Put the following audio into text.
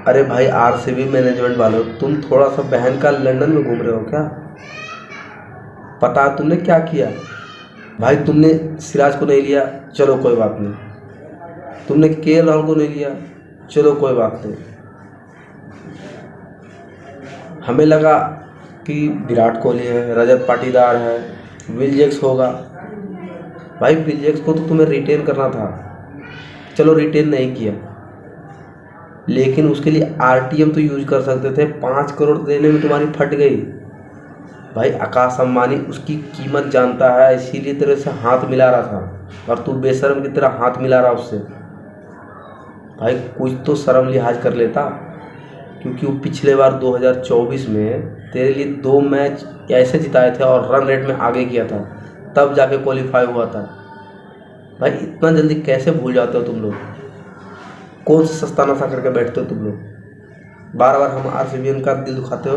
अरे भाई RCB management वालों, तुम थोड़ा सा बहन का लंदन में घूम रहे हो क्या? पता है तुमने क्या किया? भाई तुमने सिराज को नहीं लिया, चलो कोई बात नहीं। तुमने केएल राहुल को नहीं लिया, चलो कोई बात नहीं। हमें लगा कि विराट कोहली है, रजत पाटीदार है, विल जैक्स होगा। भाई विल जैक्स को तो तुम्हें रिटेन करना था, चलो रिटेन नहीं किया, लेकिन उसके लिए आरटीएम तो यूज कर सकते थे। 5 करोड़ देने में तुम्हारी फट गई। भाई आकाश अंबानी उसकी कीमत जानता है, इसीलिए तेरे से हाथ मिला रहा था, और तू बेशर्म की तरह हाथ मिला रहा उससे। भाई कुछ तो शर्म लिहाज कर लेता, क्योंकि वो पिछले बार 2024 में तेरे लिए 2 मैच ऐसे जिताए थे और रन रेट में आगे किया था, तब जाके क्वालिफाई हुआ था। भाई इतना जल्दी कैसे भूल जाते हो तुम लोग? कौन सा सस्ता नशा करके बैठते हो तुम लोग? बार बार हम आरसीबी का दिल दुखाते हो।